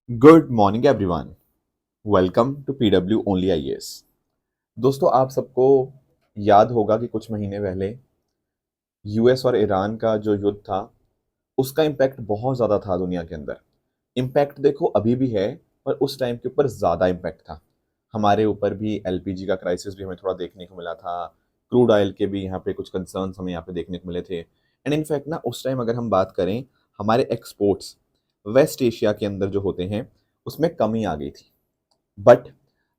Good morning everyone. Welcome to PW only IAS. दोस्तों, आप सबको याद होगा कि कुछ महीने पहले यूएस और ईरान का जो युद्ध था उसका इम्पैक्ट बहुत ज़्यादा था दुनिया के अंदर। इम्पैक्ट देखो अभी भी है, पर उस टाइम के ऊपर ज़्यादा इम्पैक्ट था। हमारे ऊपर भी एलपीजी का क्राइसिस भी हमें थोड़ा देखने को मिला था। क्रूड ऑयल के भी यहाँ पे कुछ कंसर्न्स हमें यहाँ पे देखने को मिले थे। एंड इनफैक्ट ना उस टाइम अगर हम बात करें, हमारे एक्सपोर्ट्स वेस्ट एशिया के अंदर जो होते हैं उसमें कमी आ गई थी। बट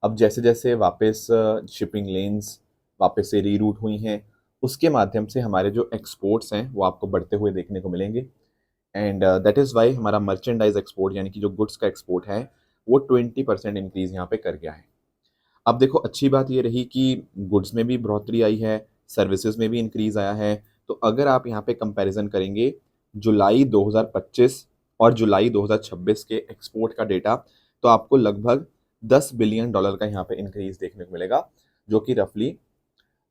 अब जैसे-जैसे वापस शिपिंग लेन्स वापस से रीरूट हुई हैं, उसके माध्यम से हमारे जो एक्सपोर्ट्स हैं, वो आपको बढ़ते हुए देखने को मिलेंगे। एंड दैट इज़ व्हाई हमारा मर्चेंडाइज़ एक्सपोर्ट यानी कि जो गुड्स का एक्सपोर्ट है, वो 20% इंक्रीज़ यहाँ पे कर गया है। अब देखो अच्छी बात ये रही कि गुड्स में भी बढ़ोतरी आई है, सर्विसेज़ में भी इंक्रीज़ आया है। तो अगर आप यहाँ पे कंपैरिज़न करेंगे जुलाई 2025 और जुलाई 2026 के एक्सपोर्ट का डेटा, तो आपको लगभग $10 बिलियन का यहाँ पे इंक्रीज़ देखने को मिलेगा, जो कि रफ़ली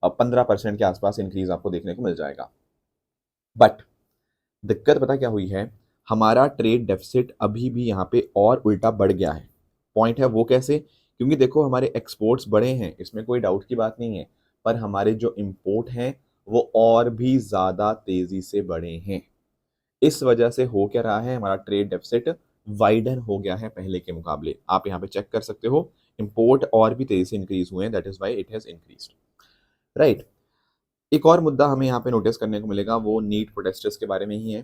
15% के आसपास इंक्रीज़ आपको देखने को मिल जाएगा। बट दिक्कत पता क्या हुई है? हमारा ट्रेड डेफ़िसिट अभी भी यहाँ पे और उल्टा बढ़ गया है। पॉइंट है वो कैसे? क्योंकि देखो हमारे एक्सपोर्ट्स बढ़े हैं, इसमें कोई डाउट की बात नहीं है, पर हमारे जो इम्पोर्ट हैं, वो और भी ज़्यादा तेज़ी से बढ़े हैं। इस वजह से हो क्या रहा है, हमारा ट्रेड डेफ़िसिट वाइडन हो गया है पहले के मुकाबले। आप यहाँ पे चेक कर सकते हो, इम्पोर्ट और भी तेज़ी से इंक्रीज़ हुए हैं, that is why it has increased, right? एक और मुद्दा हमें यहाँ पे नोटिस करने को मिलेगा, वो नीट प्रोटेस्टर्स के बारे में ही है।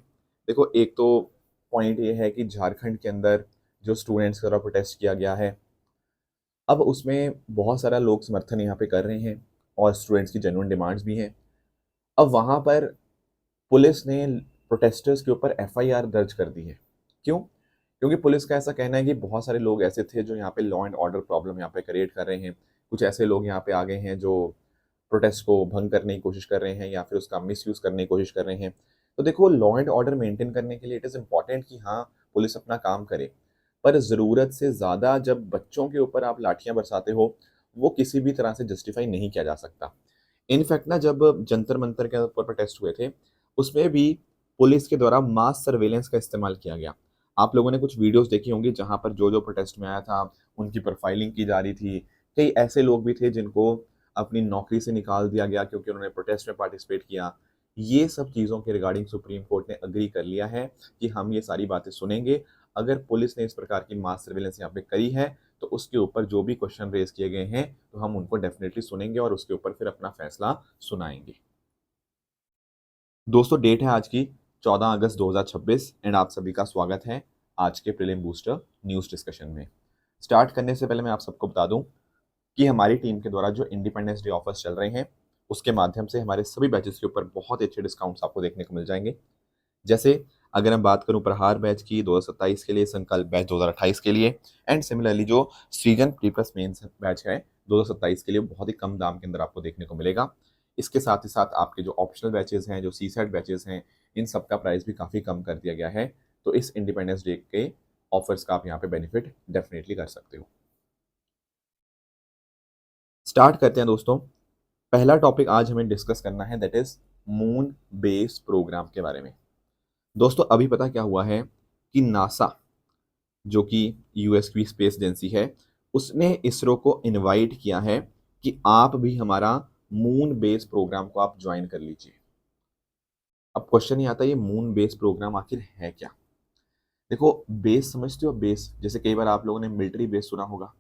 देखो एक तो पॉइंट ये है कि झारखंड के अंदर जो स्टूडेंट्स के द्वारा प्रोटेस्ट किया गया है, अब उसमें बहुत सारा लोग समर्थन यहाँ पे कर रहे हैं और स्टूडेंट्स की जेन्युइन डिमांड्स भी हैं। अब वहाँ पर पुलिस ने प्रोटेस्टर्स के ऊपर एफआईआर दर्ज कर दी है। क्यों? क्योंकि पुलिस का ऐसा कहना है कि बहुत सारे लोग ऐसे थे जो यहाँ पे लॉ एंड ऑर्डर प्रॉब्लम यहाँ पे क्रिएट कर रहे हैं। कुछ ऐसे लोग यहाँ पे आ गए हैं जो प्रोटेस्ट को भंग करने की कोशिश कर रहे हैं या फिर उसका मिसयूज़ करने की कोशिश कर रहे हैं। तो देखो लॉ एंड ऑर्डर मेंटेन करने के लिए इट इज़ इम्पोर्टेंट कि हाँ, पुलिस अपना काम करे। पर ज़रूरत से ज़्यादा जब बच्चों के ऊपर आप लाठियाँ बरसाते हो, वो किसी भी तरह से जस्टिफ़ाई नहीं किया जा सकता। इनफैक्ट ना जब जंतर-मंतर के ऊपर प्रोटेस्ट हुए थे, उसमें भी पुलिस के द्वारा मास सर्वेलेंस का इस्तेमाल किया गया। आप लोगों ने कुछ वीडियोज़ देखी होंगी जहाँ पर जो-जो प्रोटेस्ट में आया था, उनकी प्रोफाइलिंग की जा रही थी। कई ऐसे लोग भी थे जिनको अपनी नौकरी से निकाल दिया गया क्योंकि उन्होंने प्रोटेस्ट में पार्टिसिपेट किया। ये सब चीज़ों के रिगार्डिंग सुप्रीम कोर्ट ने एग्री कर लिया है कि हम ये सारी बातें सुनेंगे। अगर पुलिस ने इस प्रकार की मास सर्वेलेंस यहाँ पे करी है, तो उसके ऊपर जो भी क्वेश्चन रेज़ किए गए हैं, तो हम उनको डेफ़िनिटली सुनेंगे और उसके ऊपर फिर अपना फैसला सुनाएँगे। दोस्तों डेट है आज की 14 अगस्त 2026 एंड आप सभी का स्वागत है आज के प्रीलिम बूस्टर न्यूज़ डिस्कशन में। स्टार्ट करने से पहले मैं आप सबको बता दूं कि हमारी टीम के द्वारा जो इंडिपेंडेंस डे ऑफर्स चल रहे हैं, उसके माध्यम से हमारे सभी बैचेस के ऊपर बहुत अच्छे डिस्काउंट्स आपको देखने को मिल जाएंगे। जैसे अगर मैं बात करूं प्रहार बैच की 2027 के लिए, संकल्प बैच 2028 के लिए एंड सिमिलरली जो सृजन प्री प्लस मेंस बैच है 2027 के लिए, बहुत ही कम दाम के अंदर आपको देखने को मिलेगा। इसके साथ ही साथ आपके जो ऑप्शनल बैचेस हैं, जो सी सेट बैचेस हैं, इन सब का प्राइस भी काफ़ी कम कर दिया गया है। तो इस इंडिपेंडेंस डे के ऑफर्स का आप यहाँ पे बेनिफिट डेफिनेटली कर सकते हो। स्टार्ट करते हैं दोस्तों। पहला टॉपिक आज हमें डिस्कस करना है, that is moon base programme के बारे में। दोस्तों अभी पता क्या हुआ है कि नासा, जो कि यूएस की स्पेस एजेंसी है, उसने इसरो को इनवाइट किया है कि आप भी हमारा मून बेस प्रोग्राम को आप ज्वाइन कर लीजिए। अब क्वेश्चन ये आता है, ये मून बेस प्रोग्राम आखिर है क्या? देखो बेस समझते हो, बेस जैसे कई बार आप लोगों ने मिलिट्री बेस सुना होगा,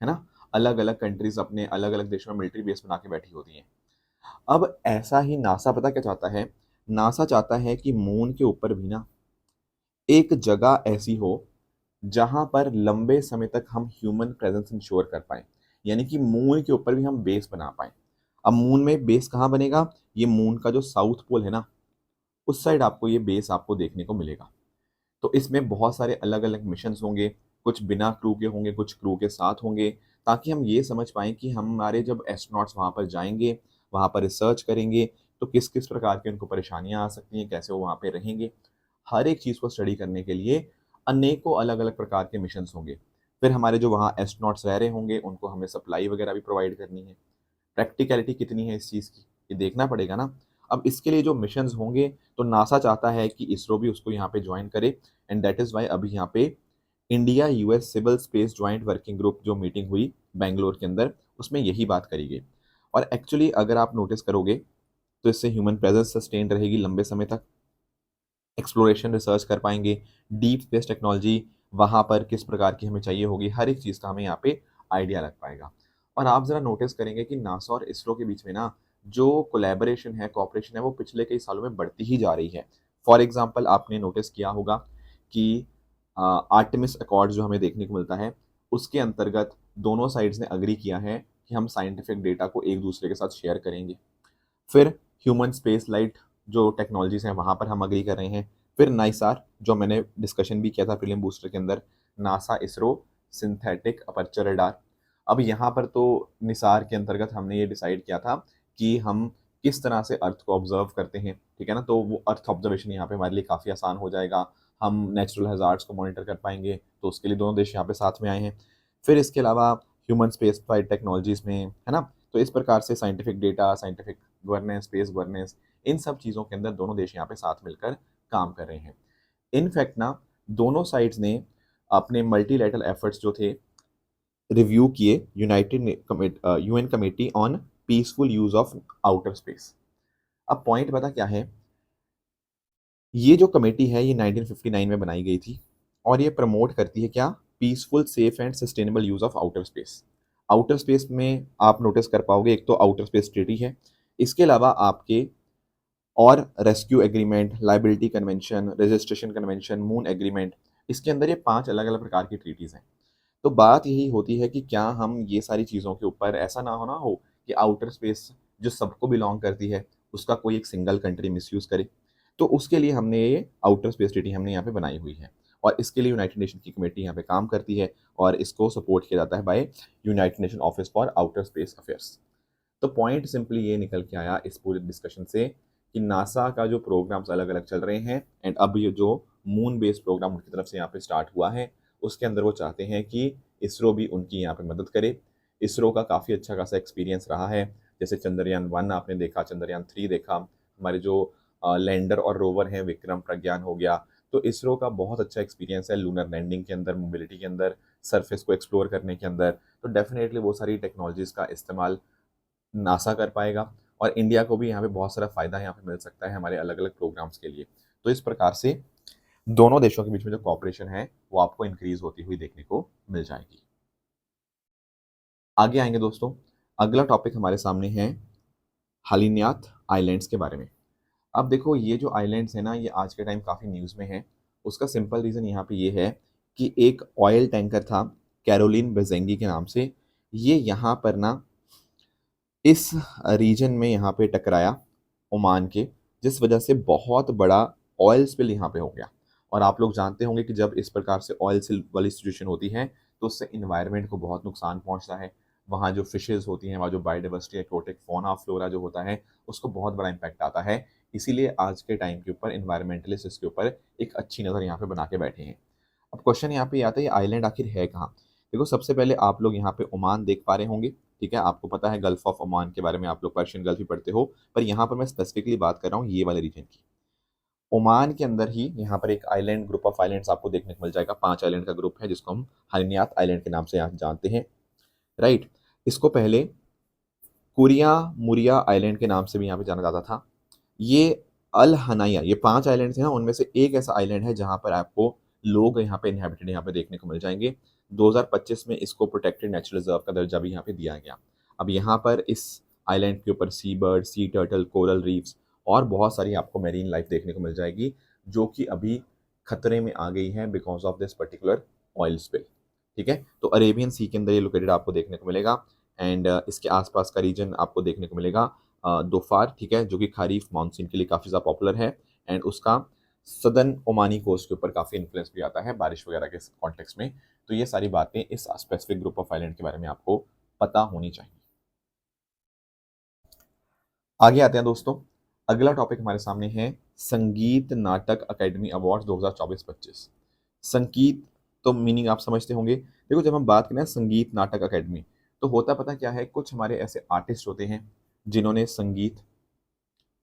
है ना? अलग अलग कंट्रीज अपने अलग अलग देशों में मिलिट्री बेस बना के बैठी होती हैं। अब ऐसा ही नासा पता क्या चाहता है? नासा चाहता है कि मून के ऊपर भी ना एक जगह ऐसी हो जहां पर लंबे समय तक हम ह्यूमन प्रेजेंस इंश्योर कर पाए, यानी कि मून के ऊपर भी हम बेस बना पाए। अब मून में बेस कहाँ बनेगा? ये मून का जो साउथ पोल है ना, उस साइड आपको ये बेस आपको देखने को मिलेगा। तो इसमें बहुत सारे अलग अलग मिशंस होंगे, कुछ बिना क्रू के होंगे, कुछ क्रू के साथ होंगे, ताकि हम ये समझ पाएँ कि हमारे जब एस्ट्रोनॉट्स वहाँ पर जाएँगे, वहाँ पर रिसर्च करेंगे, तो किस-किस प्रकार की उनको परेशानियाँ आ सकती हैं, कैसे वो वहाँ पे रहेंगे। हर एक चीज़ को स्टडी करने के लिए अनेकों अलग-अलग प्रकार के मिशंस होंगे। फिर हमारे जो वहाँ एस्ट्रोनॉट्स रह रहे होंगे, उनको हमें सप्लाई वगैरह भी प्रोवाइड करनी है। प्रैक्टिकलिटी कितनी है इस चीज़ की, ये देखना पड़ेगा ना। अब इसके लिए जो मिशंस होंगे, तो नासा चाहता है कि इसरो भी उसको यहाँ पे जॉइन करे एंड दैट इज़ व्हाई अभी यहाँ पे India US civil space joint working group जो मीटिंग हुई बेंगलोर के अंदर, उसमें यही बात करी गई। और एक्चुअली अगर आप नोटिस करोगे तो इससे ह्यूमन प्रेजेंस सस्टेन रहेगी लंबे समय तक, एक्सप्लोरेशन रिसर्च कर पाएंगे, डीप स्पेस टेक्नोलॉजी वहाँ पर किस प्रकार की हमें चाहिए होगी, हर एक चीज़ का हमें यहाँ पे आइडिया लग पाएगा। और आप ज़रा नोटिस करेंगे कि नासा और इसरो के बीच में ना जो कोलैबोरेशन है, कोऑपरेशन है, वो पिछले कई सालों में बढ़ती ही जा रही है। फॉर एग्जांपल आपने नोटिस किया होगा कि आर्टेमिस अकॉर्ड जो हमें देखने को मिलता है, उसके अंतर्गत दोनों साइड्स ने अग्री किया है कि हम साइंटिफिक डेटा को एक दूसरे के साथ शेयर करेंगे। फिर ह्यूमन स्पेस लाइट जो टेक्नोलॉजीज हैं वहाँ पर हम अग्री कर रहे हैं। फिर नाइसार जो मैंने डिस्कशन भी किया था प्रीलिम बूस्टर के अंदर, NASA ISRO synthetic aperture radar. अब यहाँ पर तो निसार के अंतर्गत हमने ये डिसाइड किया था कि हम किस तरह से अर्थ को ऑब्जर्व करते हैं, ठीक है ना, तो वो अर्थ ऑब्जर्वेशन यहाँ पे हमारे लिए काफ़ी आसान हो जाएगा। हम नेचुरल हजार्ड्स को मॉनिटर कर पाएंगे, तो उसके लिए दोनों देश यहाँ पे साथ में आए हैं। फिर इसके अलावा ह्यूमन स्पेस फ्लाइट टेक्नोलॉजीज में, है ना, तो इस प्रकार से scientific data, scientific governance, space governance, इन सब चीज़ों के अंदर दोनों देश यहाँ पे साथ मिलकर काम कर रहे हैं। इनफैक्ट ना दोनों साइड्स ने अपने मल्टीलैटरल एफर्ट्स जो थे रिव्यू किए United UN committee on peaceful use of outer space. अब पॉइंट पता क्या है, ये जो कमेटी है ये 1959 में बनाई गई थी और ये प्रमोट करती है क्या, peaceful safe and sustainable use of outer space. Outer space में आप नोटिस कर पाओगे एक तो आउटर स्पेस ट्रीटी है, इसके अलावा आपके और rescue agreement, liability convention, registration convention, moon agreement, इसके अंदर ये 5 अलग अलग प्रकार की ट्रीटीज हैं। तो बात यही होती है कि क्या हम ये सारी चीज़ों के ऊपर ऐसा ना होना हो कि आउटर स्पेस जो सबको बिलोंग करती है उसका कोई एक सिंगल कंट्री मिसयूज करे। तो उसके लिए हमने ये आउटर स्पेस ट्रीटी हमने यहाँ पे बनाई हुई है और इसके लिए यूनाइटेड नेशन की कमेटी यहाँ पे काम करती है और इसको सपोर्ट किया जाता है by United Nation office for outer space affairs. तो पॉइंट सिंपली ये निकल के आया इस पूरे डिस्कशन से कि नासा का जो प्रोग्राम्स अलग अलग चल रहे हैं एंड अब ये जो मून बेस्ड प्रोग्राम उनकी तरफ से यहाँ पे स्टार्ट हुआ है, उसके अंदर वो चाहते हैं कि इसरो भी उनकी यहाँ पे मदद करे। इसरो का काफ़ी अच्छा खासा एक्सपीरियंस रहा है, जैसे चंद्रयान 1 आपने देखा, चंद्रयान 3 देखा, हमारे जो लैंडर और रोवर हैं विक्रम प्रज्ञान हो गया। तो इसरो का बहुत अच्छा एक्सपीरियंस है लूनर लैंडिंग के अंदर, मोबिलिटी के अंदर, सरफेस को एक्सप्लोर करने के अंदर। तो डेफिनेटली वो सारी टेक्नोलॉजीज़ का इस्तेमाल नासा कर पाएगा और इंडिया को भी यहाँ पे बहुत सारा फायदा यहाँ पे मिल सकता है हमारे अलग अलग प्रोग्राम्स के लिए। तो इस प्रकार से दोनों देशों के बीच में जो कॉपरेशन है वो आपको इंक्रीज होती हुई देखने को मिल जाएगी। आगे आएंगे दोस्तों, अगला टॉपिक हमारे सामने है हालिन्यात आइलैंड्स के बारे में। अब देखो ये जो आइलैंड्स है ना ये आज के टाइम काफ़ी न्यूज़ में है। उसका सिंपल रीज़न यहाँ पे ये है कि एक ऑयल टैंकर था कैरोलिन बेजेंगी के नाम से, ये यहाँ पर ना इस रीजन में यहाँ पे टकराया ओमान के, जिस वजह से बहुत बड़ा ऑयल स्पिल यहाँ पे हो गया। और आप लोग जानते होंगे कि जब इस प्रकार से ऑयल स्पिल वाली सिचुएशन होती है तो उससे इन्वायरमेंट को बहुत नुकसान पहुंचता है। वहाँ जो फिशेज होती हैं, वहाँ जो बायोडाइवर्सिटी, एक्वाटिक फौना फ्लोरा जो होता है, उसको बहुत बड़ा इम्पैक्ट आता है। इसीलिए आज के टाइम के ऊपर इन्वायरमेंटलिस्ट इसके ऊपर एक अच्छी नज़र यहाँ पे बना के बैठे हैं। अब क्वेश्चन यहाँ पे आता है ये आइलैंड आखिर है कहाँ। देखो सबसे पहले आप लोग यहाँ पे ओमान देख पा रहे होंगे, ठीक है, आपको पता है गल्फ ऑफ ओमान के बारे में, आप लोग पर्शियन गल्फ ही पढ़ते हो, पर यहाँ पर मैं स्पेसिफिकली बात कर रहा हूँ ये वाले रीजन की। ओमान के अंदर ही यहाँ पर एक आइलैंड, ग्रुप ऑफ आइलैंड्स आपको देखने को मिल जाएगा, 5 आइलैंड का ग्रुप है जिसको हम हालिन्यात आइलैंड के नाम से यहाँ जानते हैं, राइट। इसको पहले कुरिया मुरिया आइलैंड के नाम से भी यहाँ पे जाना जाता था। ये अल हनाया, ये 5 आइलैंड्स हैं ना, उनमें से एक ऐसा आइलैंड है जहाँ पर आपको लोग यहाँ पे इनहेबिटेड यहाँ पे देखने को मिल जाएंगे। 2025 में इसको प्रोटेक्टेड नेचुरल रिजर्व का दर्जा भी यहाँ पे दिया गया। अब यहाँ पर इस आइलैंड के ऊपर sea bird, sea turtle, coral reefs और बहुत सारी आपको मेरीन लाइफ देखने को मिल जाएगी जो कि अभी खतरे में आ गई है because of this particular oil spill, ठीक है। तो अरेबियन सी के अंदर ये लोकेटेड आपको देखने को मिलेगा एंड इसके आसपास का रीजन आपको देखने को मिलेगा दोफार, ठीक है, जो कि खारीफ मानसून के लिए काफ़ी ज़्यादा पॉपुलर है एंड उसका सदर्न ओमानी कोस्ट के ऊपर काफ़ी इन्फ्लुएंस भी आता है बारिश वगैरह के कॉन्टेक्स्ट में। तो ये सारी बातें इस स्पेसिफिक ग्रुप ऑफ आइलैंड के बारे में आपको पता होनी चाहिए। आगे आते हैं दोस्तों, अगला टॉपिक हमारे सामने है संगीत नाटक अकेडमी अवार्ड 2024-25। संगीत तो मीनिंग आप समझते होंगे। देखो जब हम बात करें संगीत नाटक अकेडमी तो होता पता क्या है, कुछ हमारे ऐसे आर्टिस्ट होते हैं जिन्होंने संगीत,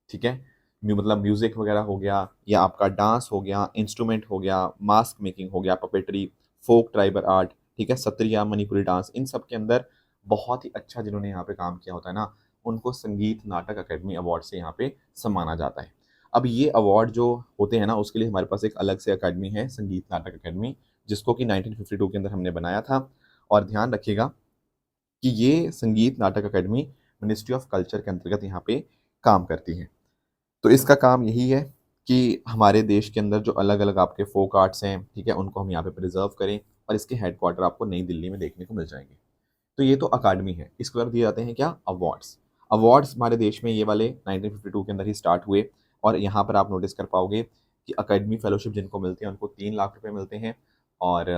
ठीक है, मतलब म्यूजिक वगैरह हो गया या आपका डांस हो गया, इंस्ट्रूमेंट हो गया, मास्क मेकिंग हो गया, पपेटरी, फोक ट्राइबल आर्ट, ठीक है, सत्रिया, मणिपुरी डांस, इन सब के अंदर बहुत ही अच्छा जिन्होंने यहाँ पे काम किया होता है ना, उनको संगीत नाटक अकेडमी अवार्ड से यहाँ पे सम्माना जाता है। अब ये अवार्ड जो होते हैं ना, उसके लिए हमारे पास एक अलग से अकेडमी है, संगीत नाटक अकेडमी, जिसको कि 1952 के अंदर हमने बनाया था। और ध्यान रखिएगा कि ये संगीत नाटक अकेडमी मिनिस्ट्री ऑफ कल्चर के अंतर्गत यहाँ पे काम करती है। तो इसका काम यही है कि हमारे देश के अंदर जो अलग अलग आपके फोक आर्ट्स हैं, ठीक है, उनको हम यहाँ पे प्रिजर्व करें, और इसके हेडक्वार्टर आपको नई दिल्ली में देखने को मिल जाएंगे। तो ये तो अकादमी है। इसके बाद दिए जाते हैं क्या, अवार्ड्स। अवार्ड्स हमारे देश में ये वाले 1952 के अंदर ही स्टार्ट हुए, और यहाँ पर आप नोटिस कर पाओगे कि अकेडमी फेलोशिप जिनको मिलते हैं उनको 3 लाख रुपए मिलते हैं, और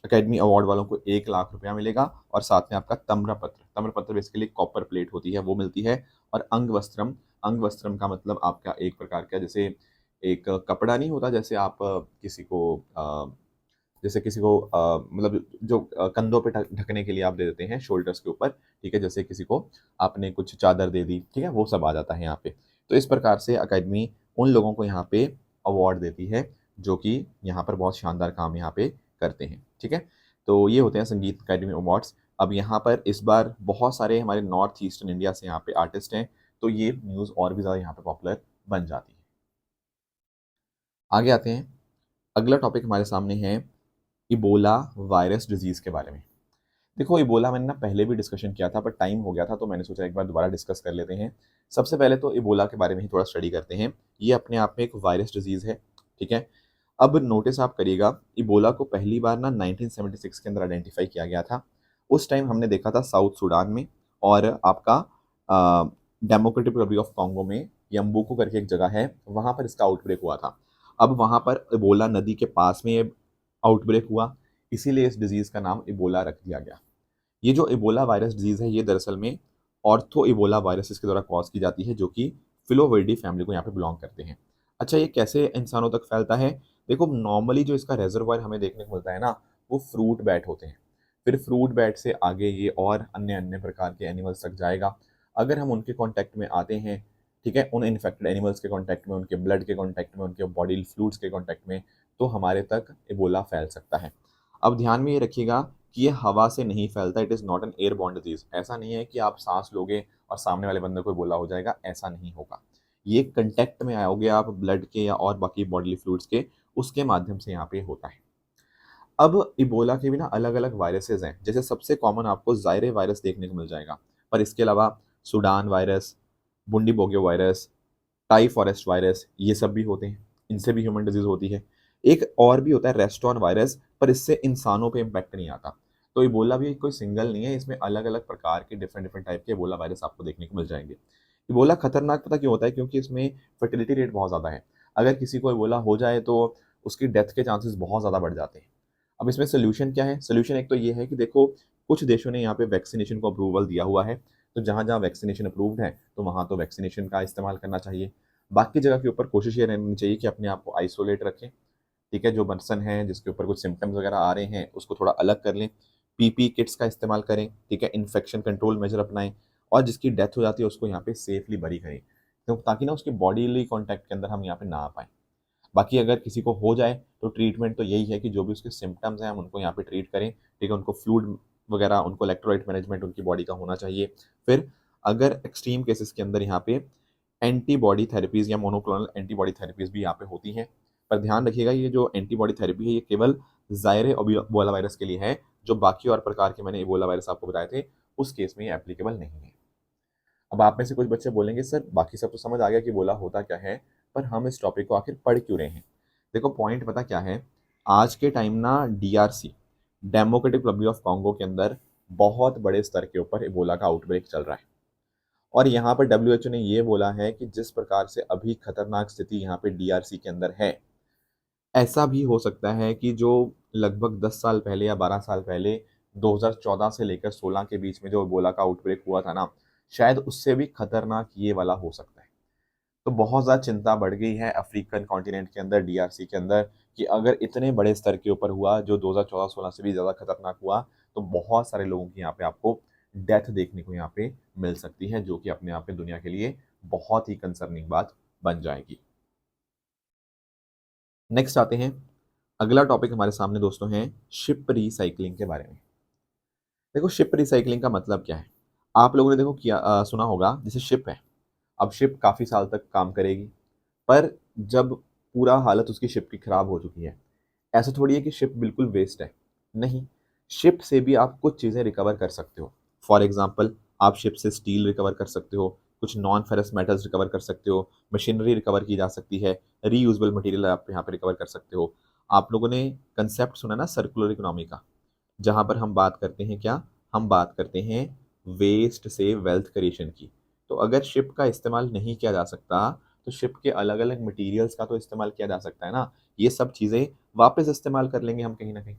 अकेडमी अवार्ड वालों को 1 लाख रुपया मिलेगा, और साथ में आपका तम्रपत्र, तम्रपत्र बेसिकली कॉपर प्लेट होती है वो मिलती है, और अंग वस्त्रम, अंग वस्त्रम का मतलब आपका एक प्रकार का जैसे एक कपड़ा नहीं होता, जैसे आप किसी को जैसे किसी को मतलब जो कंधों पे ढकने के लिए आप दे देते हैं शोल्डर्स के ऊपर, ठीक है, जैसे किसी को आपने कुछ चादर दे दी, ठीक है, वो सब आ जाता है यहाँ पे। तो इस प्रकार से अकेडमी उन लोगों को यहाँ पे अवार्ड देती है जो कि यहाँ पर बहुत शानदार काम यहाँ पे करते हैं, ठीक है। तो ये होते हैं संगीत अकेडमी अवार्ड्स। अब यहाँ पर इस बार बहुत सारे हमारे नॉर्थ ईस्टर्न इंडिया से यहाँ पे आर्टिस्ट हैं, तो ये न्यूज़ और भी ज़्यादा यहाँ पे पॉपुलर बन जाती है। आगे आते हैं, अगला टॉपिक हमारे सामने है इबोला वायरस डिजीज़ के बारे में। देखो, इबोला मैंने ना पहले भी डिस्कशन किया था, पर टाइम हो गया था, तो मैंने सोचा एक बार दोबारा डिस्कस कर लेते हैं। सबसे पहले तो इबोला के बारे में ही थोड़ा स्टडी करते हैं। ये अपने आप में एक वायरस डिजीज़ है, ठीक है। अब नोटिस आप करिएगा, इबोला को पहली बार ना 1976 के अंदर आइडेंटिफाई किया गया था। उस टाइम हमने देखा था साउथ सूडान में, और आपका डेमोक्रेटिक रिपब्लिक ऑफ कॉन्गो में यम्बुकू करके एक जगह है, वहाँ पर इसका आउटब्रेक हुआ था। अब वहाँ पर इबोला नदी के पास में ये आउटब्रेक हुआ, इसीलिए इस डिजीज़ का नाम इबोला रख दिया गया। ये जो इबोला वायरस डिजीज़ है, ये दरअसल में ऑर्थो इबोला वायरस के द्वारा कॉज की जाती है, जो कि फिलोविरिडी फैमिली को यहाँ पे बिलोंग करते हैं। अच्छा, ये कैसे इंसानों तक फैलता है? देखो, नॉर्मली जो इसका रेजर्वायर हमें देखने को मिलता है ना, वो फ्रूट बैट होते हैं। फिर फ्रूट बैट से आगे ये और अन्य अन्य प्रकार के एनिमल्स तक जाएगा। अगर हम उनके कांटेक्ट में आते हैं, ठीक है, उन इन्फेक्टेड एनिमल्स के कांटेक्ट में, उनके ब्लड के कांटेक्ट में, उनके बॉडी फ्लूइड्स के कांटेक्ट में, तो हमारे तक इबोला फैल सकता है। अब ध्यान में ये रखिएगा कि ये हवा से नहीं फैलता, it is not an airborne disease. ऐसा नहीं है कि आप सांस लोगे और सामने वाले बंदे को इबोला हो जाएगा, ऐसा नहीं होगा। ये कंटेक्ट में आओगे आप ब्लड के या और बाकी बॉडी फ्लूइड्स के, उसके माध्यम से यहाँ पे होता है। अब इबोला के भी ना अलग अलग वायरसेस हैं, जैसे सबसे कॉमन आपको जायरे वायरस देखने को मिल जाएगा, पर इसके अलावा Sudan virus, Bundibugyo virus, Tai forest virus, ये सब भी होते हैं, इनसे भी ह्यूमन डिजीज होती है। एक और भी होता है रेस्टोन वायरस, पर इससे इंसानों पे इम्पैक्ट नहीं आता। तो इबोला भी कोई सिंगल नहीं है, इसमें अलग अलग प्रकार के डिफरेंट डिफरेंट टाइप के इबोला वायरस आपको देखने को मिल जाएंगे। इबोला खतरनाक पता क्यों होता है? क्योंकि इसमें फर्टिलिटी रेट बहुत ज़्यादा है। अगर किसी को इबोला हो जाए तो उसकी डेथ के चांसेस बहुत ज़्यादा बढ़ जाते हैं। अब इसमें सोल्यूशन क्या है? सोल्यूशन एक तो ये है कि देखो, कुछ देशों ने यहाँ पे वैक्सीनेशन को अप्रूवल दिया हुआ है, तो जहाँ जहाँ वैक्सीनेशन अप्रूव्ड है, तो वहाँ तो वैक्सीनेशन का इस्तेमाल करना चाहिए। बाकी जगह के ऊपर कोशिश ये रहनी चाहिए कि अपने आप को आइसोलेट रखें, ठीक है, जो पर्सन है जिसके ऊपर कुछ सिम्टम्स वगैरह आ रहे हैं उसको थोड़ा अलग कर लें, पीपी किट्स का इस्तेमाल करें, ठीक है, इन्फेक्शन कंट्रोल मेजर अपनाएं, और जिसकी डेथ हो जाती है उसको यहाँ पे सेफली बरी करें, तो ताकि ना उसके बॉडीली कॉन्टैक्ट के अंदर हम यहाँ पे ना आ पाए। बाकी अगर किसी को हो जाए तो ट्रीटमेंट तो यही है कि जो भी उसके सिम्टम्स हैं हम उनको यहाँ पे ट्रीट करें, ठीक है, उनको फ्लूइड वगैरह, उनको इलेक्ट्रोलाइट मैनेजमेंट उनकी बॉडी का होना चाहिए। फिर अगर एक्सट्रीम केसेस के अंदर यहाँ पे एंटीबॉडी थेरेपीज़ या मोनोक्लोनल एंटीबॉडी थेरेपीज़ भी यहाँ पे होती हैं। पर ध्यान रखिएगा, ये जो एंटीबॉडी थेरेपी है ये केवल ज़ायरे इबोला वायरस के लिए है, जो बाकी और प्रकार के मैंने इबोला वायरस आपको बताए थे उस केस में ये एप्लीकेबल नहीं है। अब आप में से कुछ बच्चे बोलेंगे, सर बाकी सब तो समझ आ गया कि इबोला होता क्या है, पर हम इस टॉपिक को आखिर पढ़ क्यों रहे हैं? देखो, पॉइंट पता क्या है, आज के टाइम ना DRC, democratic Republic of Congo के अंदर बहुत बड़े स्तर के ऊपर इबोला का आउटब्रेक चल रहा है। और यहाँ पर डब्ल्यूएचओ ने ये बोला है कि जिस प्रकार से अभी खतरनाक स्थिति यहाँ पे डीआरसी के अंदर है, ऐसा भी हो सकता है कि जो लगभग 10 साल पहले या 12 साल पहले 2014 से लेकर 16 के बीच में जो इबोला का आउटब्रेक हुआ था ना, शायद उससे भी खतरनाक ये वाला हो सकता है। तो बहुत ज़्यादा चिंता बढ़ गई है अफ्रीकन कॉन्टिनेंट के अंदर, डीआरसी के अंदर, कि अगर इतने बड़े स्तर के ऊपर हुआ जो 2014-16 से भी ज़्यादा खतरनाक हुआ, तो बहुत सारे लोगों की यहाँ पे आपको डेथ देखने को यहाँ पे मिल सकती है, जो कि अपने आप में दुनिया के लिए बहुत ही कंसर्निंग बात बन जाएगी। नेक्स्ट आते हैं, अगला टॉपिक हमारे सामने दोस्तों है शिप रिसाइकलिंग के बारे में। देखो शिप रिसाइकलिंग का मतलब क्या है? आप लोगों ने देखो किया सुना होगा, जैसे शिप है, अब शिप काफ़ी साल तक काम करेगी, पर जब पूरा हालत उसकी शिप की खराब हो चुकी है, ऐसा थोड़ी है कि शिप बिल्कुल वेस्ट है। नहीं, शिप से भी आप कुछ चीज़ें रिकवर कर सकते हो। फॉर एग्जांपल, आप शिप से स्टील रिकवर कर सकते हो, कुछ नॉन फेरस मेटल्स रिकवर कर सकते हो, मशीनरी रिकवर की जा सकती है, रीयूजेबल मटेरियल आप यहाँ पे रिकवर कर सकते हो। आप लोगों ने कंसेप्ट सुना ना सर्कुलर इकोनॉमी का, जहाँ पर हम बात करते हैं क्या? हम बात करते हैं वेस्ट से वेल्थ क्रिएशन की। तो अगर शिप का इस्तेमाल नहीं किया जा सकता, तो शिप के अलग-अलग मटेरियल्स का तो इस्तेमाल किया जा सकता है ना। ये सब चीज़ें वापस इस्तेमाल कर लेंगे हम कहीं न कहीं,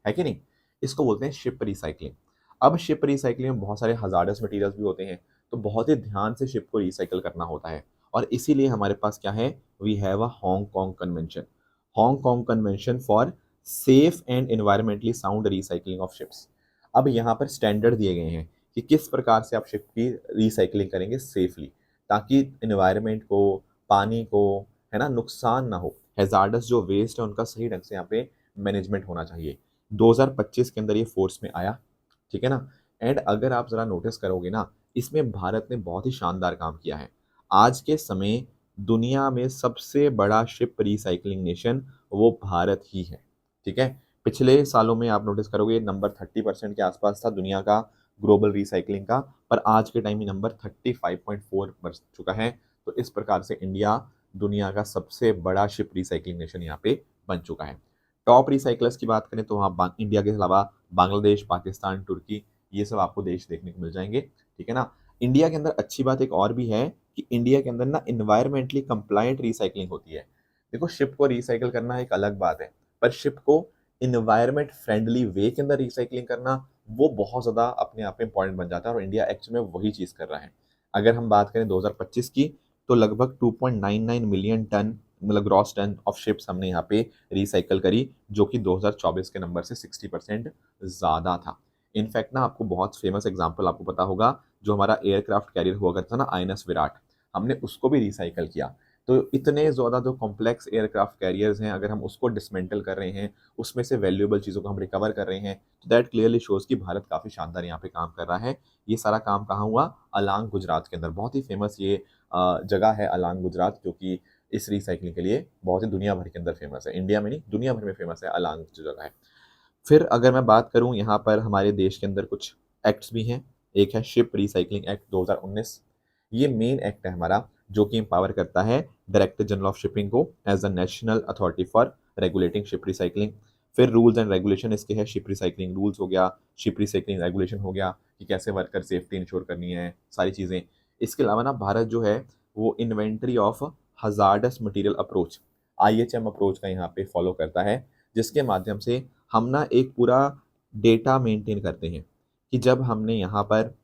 है कि नहीं? इसको बोलते हैं शिप रिसाइक्लिंग। अब शिप रिसाइक्लिंग में बहुत सारे हज़ार्डस मटेरियल्स भी होते हैं, तो बहुत ही ध्यान से शिप को रिसाइकिल करना होता है और इसीलिए हमारे पास क्या है? We have a Hong Kong convention. Hong Kong convention for safe and environmentally sound recycling of ships. अब यहाँ पर स्टैंडर्ड दिए गए हैं कि किस प्रकार से आप शिप की रिसाइकलिंग करेंगे सेफली, ताकि एनवायरनमेंट को, पानी को, है ना, नुकसान ना हो। हैजार्डस जो वेस्ट है उनका सही ढंग से यहाँ पे मैनेजमेंट होना चाहिए। 2025 के अंदर ये फोर्स में आया, ठीक है ना। एंड अगर आप ज़रा नोटिस करोगे ना, इसमें भारत ने बहुत ही शानदार काम किया है। आज के समय दुनिया में सबसे बड़ा शिप रिसाइकलिंग नेशन वो भारत ही है, ठीक है। पिछले सालों में आप नोटिस करोगे नंबर 30% के आसपास था दुनिया का ग्लोबल रिसाइकलिंग का, पर आज के टाइम में नंबर 35.4 बढ़ चुका है। तो इस प्रकार से इंडिया दुनिया का सबसे बड़ा शिप रिसाइकलिंग नेशन यहाँ पे बन चुका है। टॉप रिसाइकलर्स की बात करें तो वहाँ इंडिया के अलावा बांग्लादेश, पाकिस्तान, तुर्की, ये सब आपको देश देखने को मिल जाएंगे, ठीक है ना। इंडिया के अंदर अच्छी बात एक और भी है कि इंडिया के अंदर ना इन्वायरमेंटली कंप्लायंट रिसाइकलिंग होती है। देखो शिप को रिसाइकिल करना एक अलग बात है, पर शिप को इन्वायरमेंट फ्रेंडली वे के अंदर रिसाइकलिंग करना वो बहुत ज़्यादा अपने आप में इंपॉर्टेंट बन जाता है और इंडिया एक्चुअल में वही चीज़ कर रहा है। अगर हम बात करें 2025 की, तो लगभग 2.99 मिलियन टन, मतलब ग्रॉस टन ऑफ शिप्स हमने यहाँ पे रिसाइकल करी, जो कि 2024 के नंबर से 60% ज़्यादा था। इनफैक्ट ना आपको बहुत फेमस एग्जाम्पल आपको पता होगा, जो हमारा एयरक्राफ्ट कैरियर हुआ करता था ना आईएनएस विराट, हमने उसको भी रिसाइकल किया। तो इतने ज़्यादा जो कॉम्प्लेक्स एयरक्राफ्ट कैरियर्स हैं, अगर हम उसको डिसमेंटल कर रहे हैं, उसमें से वैल्यूएबल चीज़ों को हम रिकवर कर रहे हैं, तो दैट क्लियरली शोज़ कि भारत काफ़ी शानदार यहाँ पे काम कर रहा है। ये सारा काम कहाँ हुआ? अलांग गुजरात के अंदर। बहुत ही फेमस ये जगह है अलांग गुजरात, जो कि इस रिसाइक्लिंग के लिए बहुत ही दुनिया भर के अंदर फेमस है। इंडिया में नहीं, दुनिया भर में फेमस है अलांग जो जगह है। फिर अगर मैं बात करूँ, यहाँ पर हमारे देश के अंदर कुछ एक्ट्स भी हैं। एक है शिप रिसाइक्लिंग एक्ट 2019। ये मेन एक्ट है हमारा, जो कि एम्पावर करता है डायरेक्टर जनरल ऑफ शिपिंग को as a national authority for regulating ship recycling. फिर रूल्स एंड रेगुलेशन इसके है, शिप रिसाइक्लिंग रूल्स हो गया, शिप रिसाइक्लिंग रेगुलेशन हो गया कि कैसे वर्कर सेफ्टी इंश्योर करनी है, सारी चीज़ें। इसके अलावा ना भारत जो है वो inventory of hazardous material approach, IHM approach का यहाँ पे फॉलो करता है, जिसके माध्यम से हम ना एक पूरा डेटा मेंटेन करते हैं कि जब हमने यहाँ पर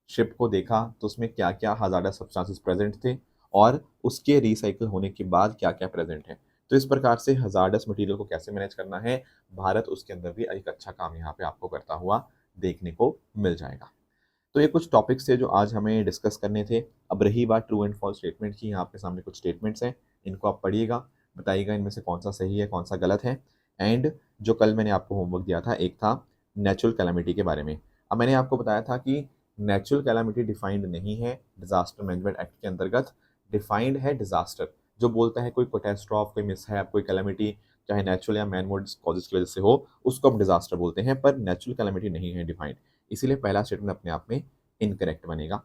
शिप को देखा तो उसमें क्या-क्या हज़ार्डस सब्सटेंसेस प्रेज़ेंट थे और उसके रिसाइकिल होने के बाद क्या-क्या प्रेज़ेंट है। तो इस प्रकार से हज़ार्डस मटीरियल को कैसे मैनेज करना है, भारत उसके अंदर भी एक अच्छा काम यहाँ पे आपको करता हुआ देखने को मिल जाएगा। तो ये कुछ टॉपिक्स थे जो आज हमें डिस्कस करने थे। अब रही बात ट्रू एंड फॉल्स स्टेटमेंट की, यहाँ आपके सामने कुछ स्टेटमेंट्स हैं, इनको आप पढ़िएगा, बताइएगा इनमें से कौन-सा सही है, कौन-सा गलत है। एंड जो कल मैंने आपको होमवर्क दिया था, एक था नेचुरल कैलामिटी के बारे में। अब मैंने आपको बताया था कि नेचुरल कैलामिटी डिफाइंड नहीं है डिज़ास्टर मैनेजमेंट एक्ट के अंतर्गत, डिफाइंड है डिज़ास्टर। जो बोलता है कोई कैटास्ट्रॉफ, कोई मिसहैप, कोई कैलामिटी, चाहे नेचुरल या मैन मेड कॉजेज़ की वजह से हो, उसको हम डिज़ास्टर बोलते हैं, पर नेचुरल कैलामिटी नहीं है डिफाइंड। इसीलिए पहला स्टेटमेंट अपने आप में इनकरेक्ट बनेगा।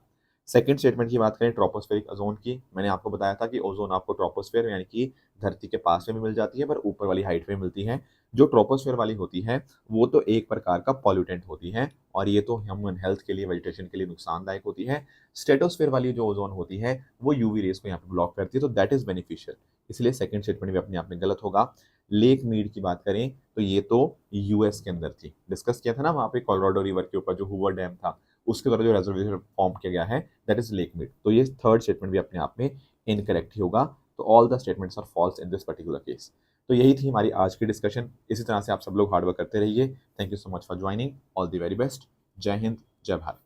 सेकंड स्टेटमेंट की बात करें ट्रोपोस्फेरिक ओज़ोन की, मैंने आपको बताया था कि ओज़ोन आपको ट्रोपोस्फेयर यानी कि धरती के पास में भी मिल जाती है, पर ऊपर वाली हाइट में मिलती है। जो ट्रोपोस्फेयर वाली होती है, वो तो एक प्रकार का पॉल्यूटेंट होती है और ये तो ह्यूमन हेल्थ के लिए, वेजिटेशन के लिए नुकसानदायक होती है। स्ट्रेटोस्फेयर वाली जो ओज़ोन होती है, वो यूवी रेज़ को यहाँ पे ब्लॉक करती है, तो दैट इज़ बेनिफिशियल। इसलिए सेकंड स्टेटमेंट भी अपने आप में गलत होगा। लेक मीड की बात करें, तो ये तो यूएस के अंदर थी। डिस्कस किया था ना वहाँ पे कोलोराडो रिवर के ऊपर जो हूवर डैम था, उसके द्वारा जो रिजर्वायर फॉर्म किया गया है, दैट इज लेक मीड। तो ये थर्ड स्टेटमेंट भी अपने आप में इनकरेक्ट ही होगा। तो all the statements are false in this particular case. तो यही थी हमारी आज की डिस्कशन। इसी तरह से आप सब लोग हार्डवर्क करते रहिए। Thank you so much for joining. All the very best. जय हिंद, जय भारत।